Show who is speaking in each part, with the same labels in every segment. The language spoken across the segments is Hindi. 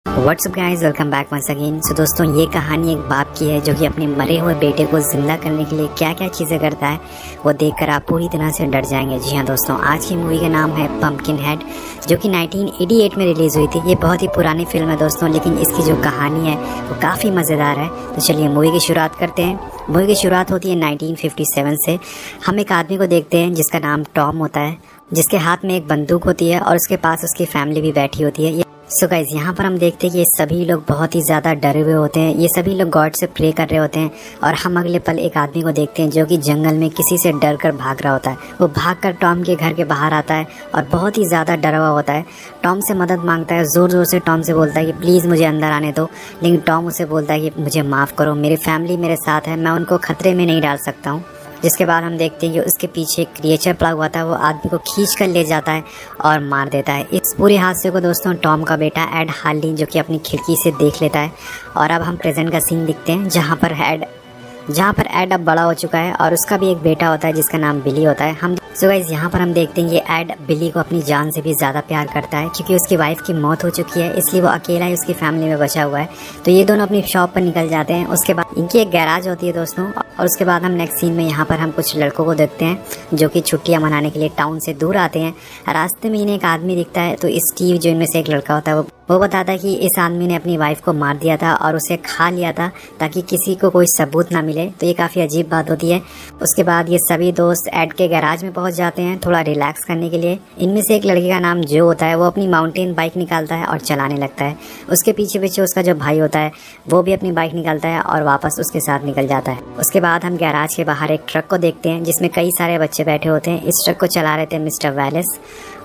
Speaker 1: WhatsApp guys, welcome back once again. So दोस्तों, ये कहानी एक बाप की है जो कि अपने मरे हुए बेटे को जिंदा करने के लिए क्या क्या चीज़ें करता है वो देखकर आप पूरी तरह से डर जाएंगे। जी हाँ दोस्तों, आज की मूवी का नाम है पंपकिन हेड, जो कि 1988 में रिलीज़ हुई थी। ये बहुत ही पुरानी फिल्म है दोस्तों, लेकिन इसकी जो कहानी है वो काफ़ी मज़ेदार है। तो चलिए मूवी की शुरुआत करते हैं। मूवी की शुरुआत होती है 1957 से। हम एक आदमी को देखते हैं जिसका नाम टॉम होता है, जिसके हाथ में एक बंदूक होती है और उसके पास उसकी फैमिली भी बैठी होती है। सो गाइज, यहाँ पर हम देखते हैं कि ये सभी लोग बहुत ही ज़्यादा डरे हुए होते हैं। ये सभी लोग गॉड से प्रे कर रहे होते हैं और हम अगले पल एक आदमी को देखते हैं जो कि जंगल में किसी से डर कर भाग रहा होता है। वो भागकर टॉम के घर के बाहर आता है और बहुत ही ज़्यादा डरा हुआ होता है। टॉम से मदद मांगता है, ज़ोर ज़ोर से टॉम से बोलता है कि प्लीज़ मुझे अंदर आने दो। लेकिन टॉम उसे बोलता है कि मुझे माफ़ करो, मेरी फैमिली मेरे साथ है, मैं उनको खतरे में नहीं डाल सकता हूँ। जिसके बाद हम देखते हैं कि उसके पीछे एक क्रिएचर पड़ा हुआ था, वो आदमी को खींच कर ले जाता है और मार देता है। इस पूरे हादसे को दोस्तों टॉम का बेटा एड हार्ली जो कि अपनी खिड़की से देख लेता है। और अब हम प्रेजेंट का सीन दिखते हैं जहाँ पर एड अब बड़ा हो चुका है और उसका भी एक बेटा होता है जिसका नाम बिली होता है। सो गाइस, यहाँ पर हम देखते हैं कि एड बिली को अपनी जान से भी ज़्यादा प्यार करता है, क्योंकि उसकी वाइफ की मौत हो चुकी है, इसलिए वो अकेला ही उसकी फैमिली में बचा हुआ है। तो ये दोनों अपनी शॉप पर निकल जाते हैं। उसके बाद इनकी एक गैराज होती है दोस्तों, और उसके बाद हम नेक्स्ट सीन में यहाँ पर हम कुछ लड़कों को देखते हैं जो कि छुट्टियाँ मनाने के लिए टाउन से दूर आते हैं। रास्ते में इन्हें एक आदमी दिखता है, तो स्टीव जो इनमें से एक लड़का होता है वो बताता है कि इस आदमी ने अपनी वाइफ को मार दिया था और उसे खा लिया था ताकि किसी को कोई सबूत ना मिले। तो ये काफ़ी अजीब बात होती है। उसके बाद ये सभी दोस्त एड के गैराज में पहुंच जाते हैं थोड़ा रिलैक्स करने के लिए। इनमें से एक लड़के का नाम जो होता है वो अपनी माउंटेन बाइक निकालता है और चलाने लगता है। उसके पीछे पीछे उसका जो भाई होता है वो भी अपनी बाइक निकालता है और वापस उसके साथ निकल जाता है। उसके बाद हम गैराज के बाहर एक ट्रक को देखते हैं जिसमें कई सारे बच्चे बैठे होते हैं। इस ट्रक को चला रहे थे मिस्टर वैलेस,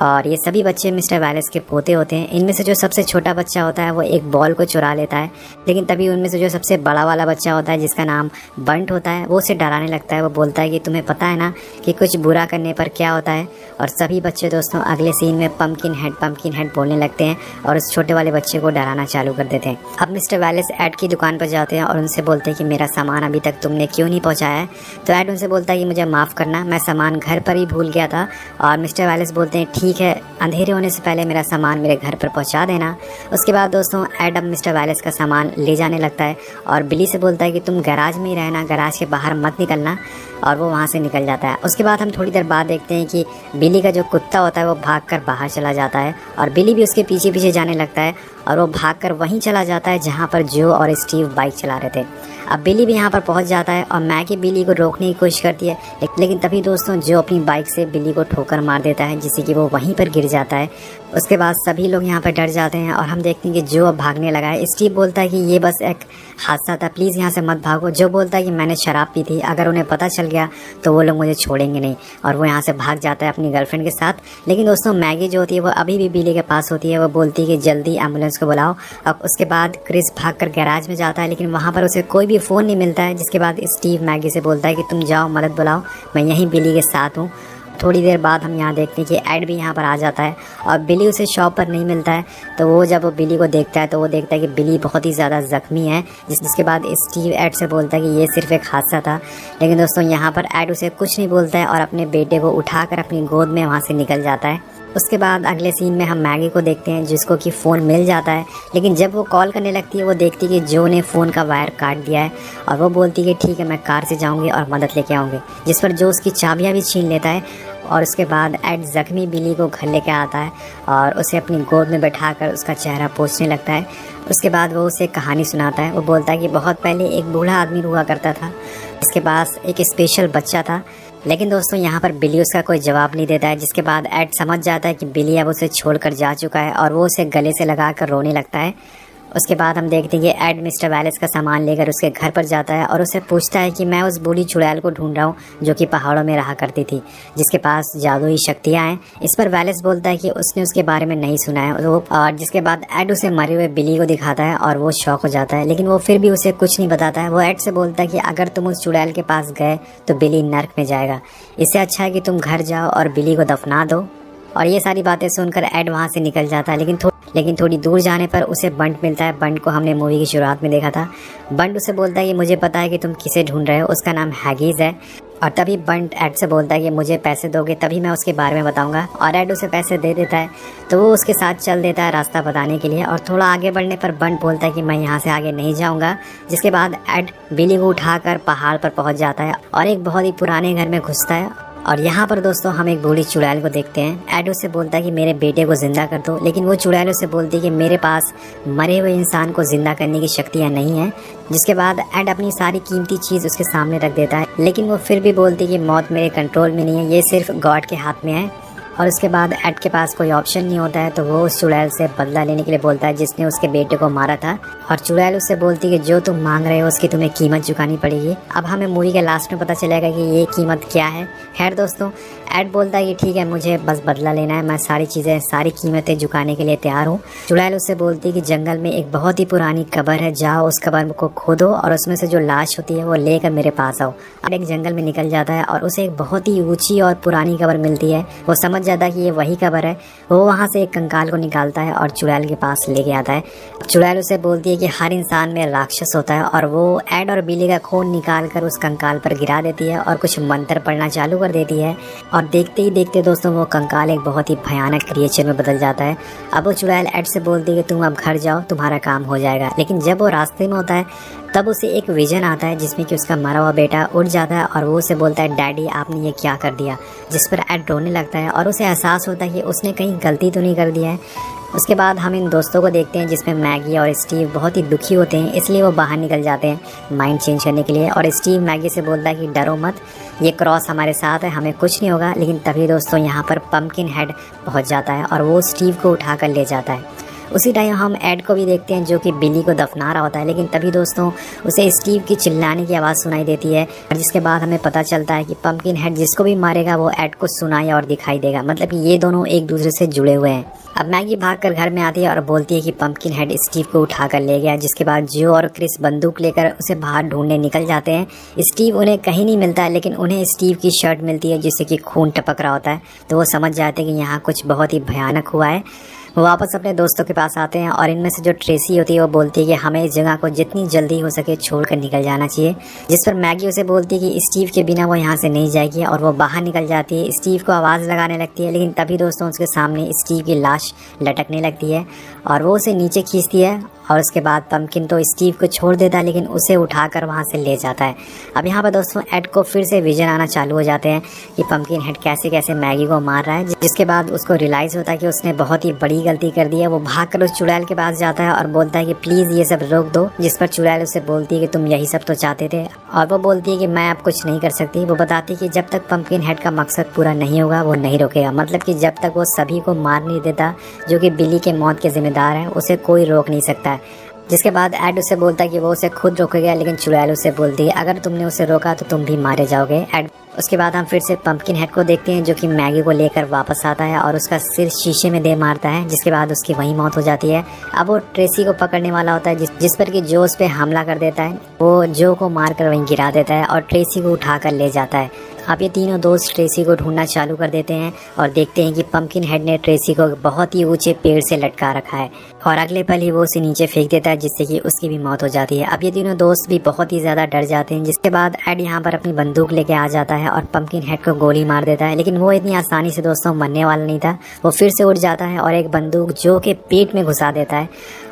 Speaker 1: और ये सभी बच्चे मिस्टर वैलेस के पोते होते हैं। इनमें से जो सबसे छोटा बच्चा होता है वो एक बॉल को चुरा लेता है, लेकिन तभी उनमें से जो सबसे बड़ा वाला बच्चा होता है जिसका नाम बंट होता है वो उसे डराने लगता है। वो बोलता है कि तुम्हें पता है ना कि कुछ बुरा करने पर क्या होता है। और सभी बच्चे दोस्तों अगले सीन में पंपकिन हेड बोलने लगते हैं और उस छोटे वाले बच्चे को डराना चालू कर देते हैं। अब मिस्टर वैलेस एड की दुकान पर जाते हैं और उनसे बोलते हैं कि मेरा सामान अभी तक तुमने क्यों नहीं पहुँचाया है। तो एड उनसे बोलता है कि मुझे माफ़ करना, मैं सामान घर पर ही भूल गया था। और मिस्टर वैलेस बोलते हैं ठीक है, अंधेरे होने से पहले मेरा सामान मेरे घर पर पहुंचा देना। उसके बाद दोस्तों एड अब मिस्टर वैलेस का सामान ले जाने लगता है और बिली से बोलता है कि तुम गैराज में ही रहना, गैराज के बाहर मत निकलना, और वो वहाँ से निकल जाता है। उसके बाद हम थोड़ी देर बाद देखते हैं कि बिली का जो कुत्ता होता है वो भागकर बाहर चला जाता है और बिली भी उसके पीछे पीछे जाने लगता है और वो भागकर वहीं चला जाता है जहाँ पर जो और स्टीव बाइक चला रहे थे। अब बिली भी यहाँ पर पहुँच जाता है और मैगी बिली को रोकने की कोशिश करती है, लेकिन तभी दोस्तों जो अपनी बाइक से बिली को ठोकर मार देता है, जिससे कि वो वहीं पर गिर जाता है। उसके बाद सभी लोग यहाँ पर डर जाते हैं और हम देखते हैं कि जो अब भागने लगा है। स्टीव बोलता है कि ये बस एक हादसा था, प्लीज़ यहाँ से मत भागो। जो बोलता है कि मैंने शराब पी थी, अगर उन्हें पता चल गया तो वो लोग मुझे छोड़ेंगे नहीं, और वो यहाँ से भाग जाता है अपनी गर्लफ्रेंड के साथ। लेकिन दोस्तों मैगी जो होती है वो अभी भी बिली के पास होती है। वो बोलती है कि जल्दी एम्बुलेंस को बुलाओ। अब उसके बाद क्रिस भागकर गैराज में जाता है, लेकिन वहाँ पर उसे कोई भी फ़ोन नहीं मिलता है। जिसके बाद स्टीव मैगी से बोलता है कि तुम जाओ, मदद बुलाओ, मैं यहीं बिली के साथ हूँ। थोड़ी देर बाद हम यहाँ देखते हैं कि एड भी यहाँ पर आ जाता है और बिली उसे शॉप पर नहीं मिलता है। तो वो जब वो बिली को देखता है तो वो देखता है कि बिली बहुत ही ज़्यादा ज़ख्मी है। जिसके बाद स्टीव एड से बोलता है कि ये सिर्फ एक हादसा था। लेकिन दोस्तों यहाँ पर एड उसे कुछ नहीं बोलता है और अपने बेटे को उठाकर अपनी गोद में वहाँ से निकल जाता है। उसके बाद अगले सीन में हम मैगी को देखते हैं जिसको कि फ़ोन मिल जाता है, लेकिन जब वो कॉल करने लगती है वो देखती है कि जो ने फ़ोन का वायर काट दिया है और वो बोलती है कि ठीक है, मैं कार से जाऊंगी और मदद लेके आऊँगी। जिस पर जो उसकी चाबियाँ भी छीन लेता है। और उसके बाद एड ज़ख्मी बिली को घर लेके आता है और उसे अपनी गोद में बैठाकर उसका चेहरा पोंछने लगता है। उसके बाद वो उसे कहानी सुनाता है। वो बोलता है कि बहुत पहले एक बूढ़ा आदमी हुआ करता था, इसके पास एक स्पेशल बच्चा था। लेकिन दोस्तों यहाँ पर बिली उसका कोई जवाब नहीं देता है। जिसके बाद एड समझ जाता है कि बिली अब उसे छोड़कर जा चुका है और वो उसे गले से लगाकर रोने लगता है। उसके बाद हम देखते हैं कि एड मिस्टर वैलेस का सामान लेकर उसके घर पर जाता है और उसे पूछता है कि मैं उस बूढ़ी चुड़ैल को ढूंढ रहा हूँ जो कि पहाड़ों में रहा करती थी, जिसके पास जादुई शक्तियाँ हैं। इस पर वैलेस बोलता है कि उसने उसके बारे में नहीं सुना है। और जिसके बाद एड उसे मरे हुए बिली को दिखाता है और वो शॉक हो जाता है, लेकिन वो फिर भी उसे कुछ नहीं बताता है। वो एड से बोलता है कि अगर तुम उस चुड़ैल के पास गए तो बिली नर्क में जाएगा, इससे अच्छा है कि तुम घर जाओ और बिली को दफना दो। और ये सारी बातें सुनकर एड वहाँ से निकल जाता है। लेकिन थोड़ी दूर जाने पर उसे बंट मिलता है। बंट को हमने मूवी की शुरुआत में देखा था। बंट उसे बोलता है कि मुझे पता है कि तुम किसे ढूंढ रहे हो, उसका नाम हैगीज है। और तभी बंट एड से बोलता है कि मुझे पैसे दोगे तभी मैं उसके बारे में बताऊंगा। और एड उसे पैसे दे देता है तो वो उसके साथ चल देता है रास्ता बताने के लिए। और थोड़ा आगे बढ़ने पर बंट बोलता है कि मैं यहाँ से आगे नहीं जाऊँगा। जिसके बाद एड बिली को उठाकर पहाड़ पर पहुँच जाता है और एक बहुत ही पुराने घर में घुसता है। और यहाँ पर दोस्तों हम एक बूढ़ी चुड़ैल को देखते हैं। एड उससे बोलता है कि मेरे बेटे को जिंदा कर दो, लेकिन वो चुड़ैल उससे बोलती है कि मेरे पास मरे हुए इंसान को जिंदा करने की शक्तियाँ नहीं है। जिसके बाद एड अपनी सारी कीमती चीज़ उसके सामने रख देता है, लेकिन वो फिर भी बोलती है कि मौत मेरे कंट्रोल में नहीं है, ये सिर्फ गॉड के हाथ में है। और उसके बाद एड के पास कोई ऑप्शन नहीं होता है तो वो उस चुड़ैल से बदला लेने के लिए बोलता है जिसने उसके बेटे को मारा था। और चुड़ैल उससे बोलती है कि जो तुम मांग रहे हो उसकी तुम्हें कीमत चुकानी पड़ेगी। अब हमें मूवी के लास्ट में पता चलेगा कि ये कीमत क्या है। खैर दोस्तों, एड बोलता है कि ठीक है, मुझे बस बदला लेना है, मैं सारी कीमतें चुकाने के लिए तैयार हूँ। चुड़ैल उससे बोलती है कि जंगल में एक बहुत ही पुरानी कब्र है, जाओ उस कब्र को खोदो और उसमें से जो लाश होती है वो लेकर मेरे पास आओ। अब एक जंगल में निकल जाता है और उसे एक बहुत ही ऊंची और पुरानी कब्र मिलती है। वो समझ जाता है कि ये वही कब्र है। वो वहाँ से एक कंकाल को निकालता है और चुड़ैल के पास लेके आता है। चुड़ैल उसे बोलती है कि हर इंसान में राक्षस होता है और वो एड और बिली का खून निकाल कर उस कंकाल पर गिरा देती है और कुछ मंत्र पढ़ना चालू कर देती है। और देखते ही देखते दोस्तों वो कंकाल एक बहुत ही भयानक क्रिएचर में बदल जाता है। अब वो चुड़ैल एड से बोलती है कि तुम अब घर जाओ, तुम्हारा काम हो जाएगा। लेकिन जब वो रास्ते में होता है तब उसे एक विजन आता है जिसमें कि उसका मरा हुआ बेटा उठ जाता है और वो उसे बोलता है डैडी आपने ये क्या कर दिया। जिस पर एड रोने लगता है और उसे एहसास होता है कि उसने कहीं गलती तो नहीं कर दिया है। उसके बाद हम इन दोस्तों को देखते हैं जिसमें मैगी और स्टीव बहुत ही दुखी होते हैं, इसलिए वो बाहर निकल जाते हैं माइंड चेंज करने के लिए। और स्टीव मैगी से बोलता है कि डरो मत, ये क्रॉस हमारे साथ है, हमें कुछ नहीं होगा। लेकिन तभी दोस्तों यहाँ पर पंपकिन हेड पहुँच जाता है और वो स्टीव को उठा कर ले जाता है। उसी टाइम हम एड को भी देखते हैं जो कि बिली को दफना रहा होता है। लेकिन तभी दोस्तों उसे स्टीव की चिल्लाने की आवाज़ सुनाई देती है और जिसके बाद हमें पता चलता है कि पंपकिन हेड जिसको भी मारेगा वो एड को सुनाई और दिखाई देगा, मतलब कि ये दोनों एक दूसरे से जुड़े हुए हैं। अब मैगी भागकर घर में आती है और बोलती है कि पंपकिन हेड स्टीव को उठा कर ले गया। जिसके बाद जो और क्रिस बंदूक लेकर उसे बाहर ढूंढने निकल जाते हैं। स्टीव उन्हें कहीं नहीं मिलता है, लेकिन उन्हें स्टीव की शर्ट मिलती है जिससे कि खून टपक रहा होता है। तो वो समझ जाते हैं कि यहाँ कुछ बहुत ही भयानक हुआ है। वो वापस अपने दोस्तों के पास आते हैं और इनमें से जो ट्रेसी होती है वो बोलती है कि हमें इस जगह को जितनी जल्दी हो सके छोड़कर निकल जाना चाहिए। जिस पर मैगी उसे बोलती है कि स्टीव के बिना वो यहाँ से नहीं जाएगी और वो बाहर निकल जाती है। स्टीव को आवाज़ लगाने लगती है, लेकिन तभी दोस्तों उसके सामने स्टीव की लाश लटकने लगती है और वो उसे नीचे खींचती है। और उसके बाद पंपकिन तो स्टीव को छोड़ देता है, लेकिन उसे उठाकर वहाँ से ले जाता है। अब यहाँ पर दोस्तों एड को फिर से विजन आना चालू हो जाते हैं कि पंपकिन हेड कैसे कैसे मैगी को मार रहा है। जिसके बाद उसको रियलाइज़ होता है कि उसने बहुत ही बड़ी गलती कर दी है। वो भागकर उस चुड़ैल के पास जाता है और बोलता है कि प्लीज़ ये सब रोक दो। जिस पर चुड़ैल उसे बोलती है कि तुम यही सब तो चाहते थे, और वो बोलती है कि मैं अब कुछ नहीं कर सकती। वो बताती है कि जब तक पंपकिन हेड का मकसद पूरा नहीं होगा वो नहीं रुकेगा, मतलब कि जब तक वो सभी को मार नहीं देता जो कि बिली के मौत के जिम्मेदार है, उसे कोई रोक नहीं सकता है। जिसके बाद एड उसे बोलता है कि वो उसे खुद रोकेगा, लेकिन चुड़ैल उसे बोलती है अगर तुमने उसे रोका तो तुम भी मारे जाओगे। एड उसके बाद हम फिर से पंपकिन हेड को देखते हैं जो कि मैगी को लेकर वापस आता है और उसका सिर शीशे में दे मारता है। जिसके बाद उसकी वहीं मौत हो जाती है। अब वो ट्रेसी को पकड़ने वाला होता है जिस पर कि जो उस पे हमला कर देता है। वो जो को मारकर वहीं गिरा देता है और ट्रेसी को उठाकर ले जाता है। अब ये तीनों दोस्त ट्रेसी को ढूंढना चालू कर देते हैं और देखते हैं कि पंपकिन हेड ने ट्रेसी को बहुत ही ऊंचे पेड़ से लटका रखा है और अगले पल ही वो उसे नीचे फेंक देता है जिससे कि उसकी भी मौत हो जाती है। अब ये तीनों दोस्त भी बहुत ही ज्यादा डर जाते हैं। जिसके बाद एड यहाँ पर अपनी बंदूक लेके आ जाता है और पंपकिन हेड को गोली मार देता है, लेकिन वो इतनी आसानी से दोस्तों मरने वाला नहीं था। वो फिर से उठ जाता है और एक बंदूक जो के पेट में घुसा देता है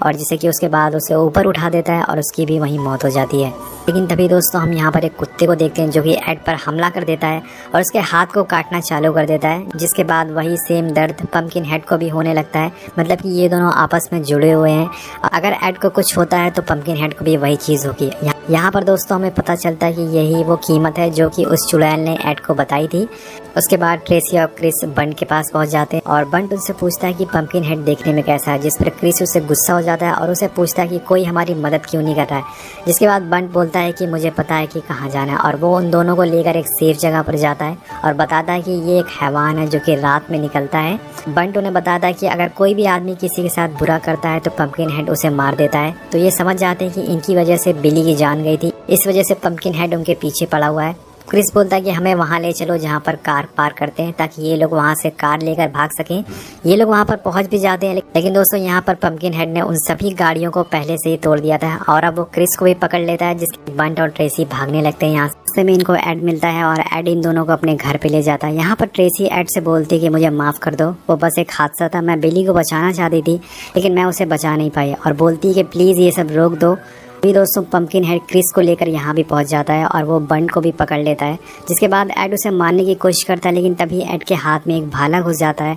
Speaker 1: और जिससे कि उसके बाद उसे ऊपर उठा देता है और उसकी भी वहीं मौत हो जाती है। लेकिन तभी दोस्तों हम यहाँ पर एक कुत्ते को देखते हैं जो कि एड पर हमला कर देता है और उसके हाथ को काटना चालू कर देता है। जिसके बाद वही सेम दर्द पंपकिन हेड को भी होने लगता है, मतलब कि ये दोनों आपस में जुड़े हुए हैं। अगर एड को कुछ होता है तो पंपकिन हेड को भी वही चीज़ होगी। यहाँ पर दोस्तों हमें पता चलता है कि यही वो कीमत है जो कि उस चुड़ैल ने एड को बताई थी। उसके बाद ट्रेसी और क्रिस बंट के पास पहुंच जाते हैं और बंट उससे पूछता है कि पंपकिन हेड देखने में कैसा है। जिस पर क्रिस उससे गुस्सा हो जाता है और उसे पूछता है कि कोई हमारी मदद क्यों नहीं कर रहा है। जिसके बाद बंट बोलता है कि मुझे पता है कि कहाँ जाना है और वो उन दोनों को लेकर एक सेफ जगह पर जाता है और बताता है कि ये एक हैवान है जो कि रात में निकलता है। बंट उन्हें बताता है कि अगर कोई भी आदमी किसी के साथ बुरा करता है तो पंपकिन हेड उसे मार देता है। तो ये समझ जाते हैं कि इनकी वजह से बिली की जान गई थी, इस वजह से पंपकिन हेड उनके पीछे पड़ा हुआ है। क्रिस बोलता है कि हमें वहाँ ले चलो जहाँ पर कार पार्क करते हैं ताकि ये लोग वहाँ से कार लेकर भाग सकें। ये लोग वहाँ पर पहुँच भी जाते हैं, लेकिन दोस्तों यहाँ पर पंपकिन हेड ने उन सभी गाड़ियों को पहले से ही तोड़ दिया था और अब वो क्रिस को भी पकड़ लेता है, जिसके बंट और ट्रेसी भागने लगते हैं। यहाँ से में इनको एड मिलता है और एड इन दोनों को अपने घर पे ले जाता है। यहाँ पर ट्रेसी एड से बोलती है कि मुझे माफ़ कर दो, वो बस एक हादसा था, मैं बिली को बचाना चाहती थी लेकिन मैं उसे बचा नहीं पाई, और बोलती है कि प्लीज़ ये सब रोक दो। भी दोस्तों पंपकिन हेड क्रिस को लेकर यहाँ भी पहुँच जाता है और वो बंट को भी पकड़ लेता है, जिसके बाद एड उसे मारने की कोशिश करता है, लेकिन तभी एड के हाथ में एक भाला घुस जाता है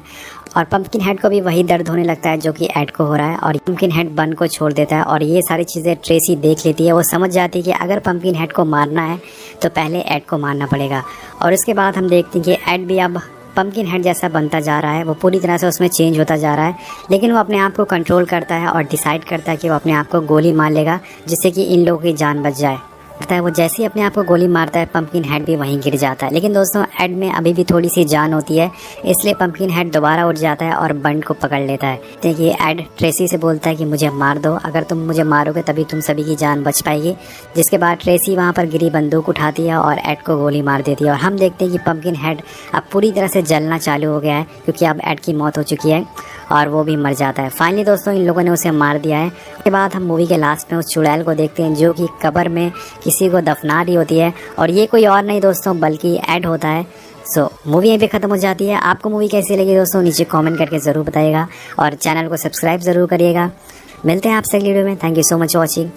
Speaker 1: और पंपकिन हेड को भी वही दर्द होने लगता है जो कि एड को हो रहा है, और पंपकिन हेड बंट को छोड़ देता है। और ये सारी चीज़ें ट्रेसी देख लेती है। वो समझ जाती है कि अगर पंपकिन हेड को मारना है तो पहले एड को मारना पड़ेगा। और उसके बाद हम देखते हैं कि एड भी अब पंपकिन हेड जैसा बनता जा रहा है, वो पूरी तरह से उसमें चेंज होता जा रहा है, लेकिन वो अपने आप को कंट्रोल करता है और डिसाइड करता है कि वो अपने आप को गोली मार लेगा जिससे कि इन लोगों की जान बच जाए। वो जैसे ही अपने आप को गोली मारता है पंपकिन हेड भी वहीं गिर जाता है, लेकिन दोस्तों एड में अभी भी थोड़ी सी जान होती है, इसलिए पंपकिन हेड दोबारा उठ जाता है और बंट को पकड़ लेता है। देखिए एड ट्रेसी से बोलता है कि मुझे मार दो, अगर तुम मुझे मारोगे तभी तुम सभी की जान बच पाएगी। जिसके बाद ट्रेसी वहाँ पर गिरी बंदूक उठाती है और एड को गोली मार देती है, और हम देखते हैं कि पंपकिन हेड अब पूरी तरह से जलना चालू हो गया है क्योंकि अब एड की मौत हो चुकी है और वो भी मर जाता है। फाइनली दोस्तों इन लोगों ने उसे मार दिया है। उसके बाद हम मूवी के लास्ट में उस चुड़ैल को देखते हैं जो कि कब्र में किसी को दफना रही होती है, और ये कोई और नहीं दोस्तों बल्कि एड होता है। सो मूवी यहीं पे ख़त्म हो जाती है। आपको मूवी कैसी लगी दोस्तों नीचे कमेंट करके ज़रूर बताइएगा और चैनल को सब्सक्राइब ज़रूर करिएगा। मिलते हैं आपसे अगली वीडियो में। Thank you so much watching.